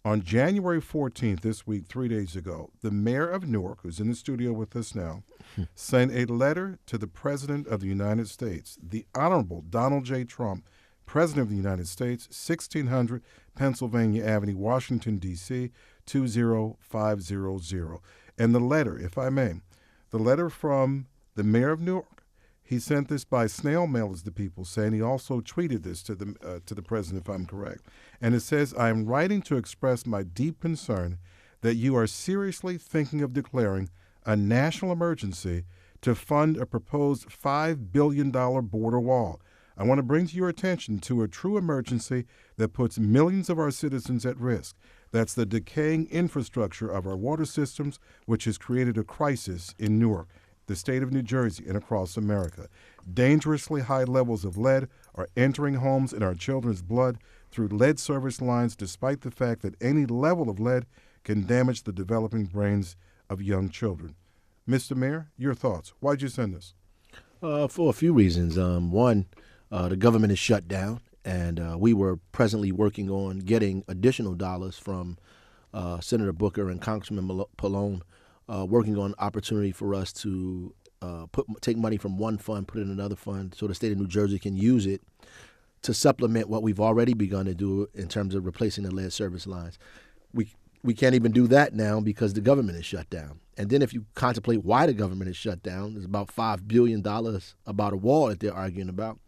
On January 14th, this week, 3 days ago, the mayor of Newark, who's in the studio with us now, sent a letter to the President of the United States, the Honorable Donald J. Trump, President of the United States, 1600 Pennsylvania Avenue, Washington, D.C., 20500. And the letter, if I may, the letter from the mayor of Newark, he sent this by snail mail, as the people say, and he also tweeted this to the president, if I'm correct. And it says, "I am writing to express my deep concern that you are seriously thinking of declaring a national emergency to fund a proposed $5 billion border wall. I want to bring to your attention to a true emergency that puts millions of our citizens at risk. That's the decaying infrastructure of our water systems, which has created a crisis in Newark, the state of New Jersey, and across America. Dangerously high levels of lead are entering homes and our children's blood through lead service lines, despite the fact that any level of lead can damage the developing brains of young children." Mr. Mayor, your thoughts. Why'd you send this? For a few reasons. One, the government is shut down, and we were presently working on getting additional dollars from Senator Booker and Congressman Pallone, working on opportunity for us to take money from one fund, put it in another fund, so the state of New Jersey can use it to supplement what we've already begun to do in terms of replacing the lead service lines. We can't even do that now because the government is shut down. And then if you contemplate why the government is shut down, there's about $5 billion about a wall that they're arguing about,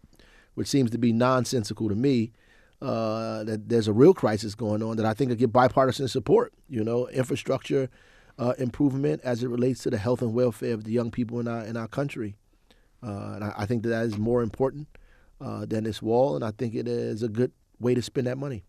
which seems to be nonsensical to me, that there's a real crisis going on that I think will get bipartisan support, infrastructure improvement as it relates to the health and welfare of the young people in our country. And I think that is more important than this wall, and I think it is a good way to spend that money.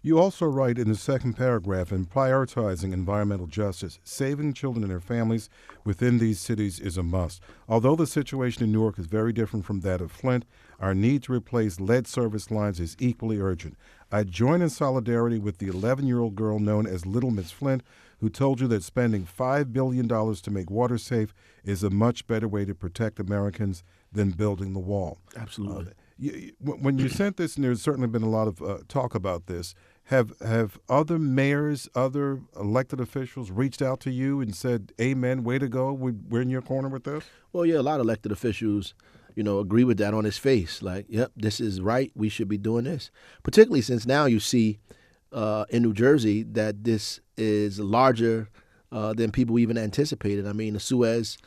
You also write in the second paragraph, in prioritizing environmental justice, saving children and their families within these cities is a must. Although the situation in Newark is very different from that of Flint, our need to replace lead service lines is equally urgent. I join in solidarity with the 11-year-old girl known as Little Miss Flint, who told you that spending $5 billion to make water safe is a much better way to protect Americans than building the wall. Absolutely. When you sent this, and there's certainly been a lot of talk about this, have other mayors, other elected officials reached out to you and said, "Amen, way to go, we're in your corner with this"? Well, yeah, a lot of elected officials, agree with that on its face. Like, yep, this is right. We should be doing this. Particularly since now you see in New Jersey that this is larger than people even anticipated. I mean, the Suez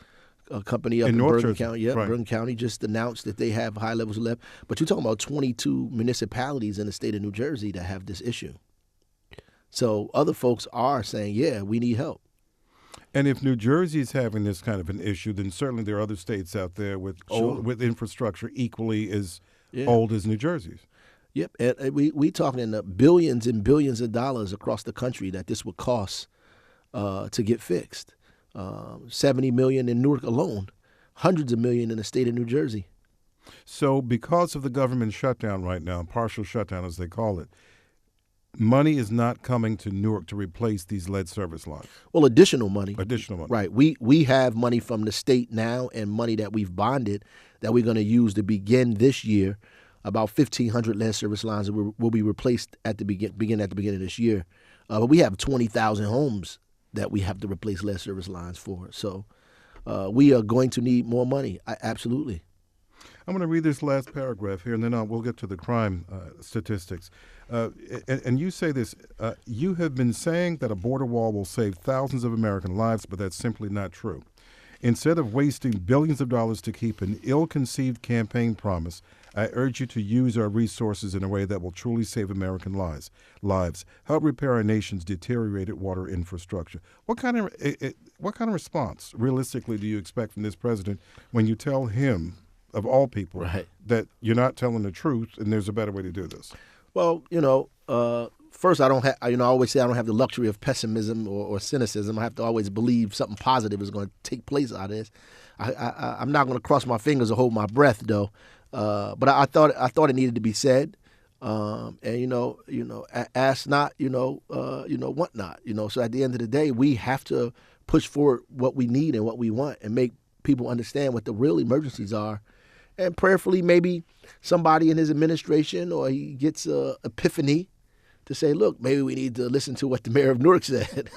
company up in Bergen County, right. Bergen County just announced that they have high levels of lead. But you're talking about 22 municipalities in the state of New Jersey that have this issue. So other folks are saying, yeah, we need help. And if New Jersey is having this kind of an issue, then certainly there are other states out there with infrastructure equally as old as New Jersey's. Yep, and we talking billions and billions of dollars across the country that this would cost to get fixed. $70 million in Newark alone, hundreds of millions in the state of New Jersey. So because of the government shutdown right now, partial shutdown as they call it, money is not coming to Newark to replace these lead service lines. Well, additional money. Additional money. Right. We have money from the state now and money that we've bonded that we're going to use to begin this year. About 1,500 lead service lines will be replaced at the beginning of this year. But we have 20,000 homes that we have to replace lead service lines for. So we are going to need more money. Absolutely. I'm going to read this last paragraph here, and then we'll get to the crime statistics. And you say this, you have been saying that a border wall will save thousands of American lives, but that's simply not true. Instead of wasting billions of dollars to keep an ill-conceived campaign promise, I urge you to use our resources in a way that will truly save American lives, help repair our nation's deteriorated water infrastructure. What kind of response, realistically, do you expect from this president when you tell him, of all people, right, that you're not telling the truth and there's a better way to do this? Well, first, I always say I don't have the luxury of pessimism or cynicism. I have to always believe something positive is going to take place out of this. I'm not going to cross my fingers or hold my breath, though. But I thought it needed to be said. Ask not, want not. So at the end of the day, we have to push forward what we need and what we want and make people understand what the real emergencies are. And prayerfully, maybe somebody in his administration or he gets an epiphany to say, look, maybe we need to listen to what the mayor of Newark said.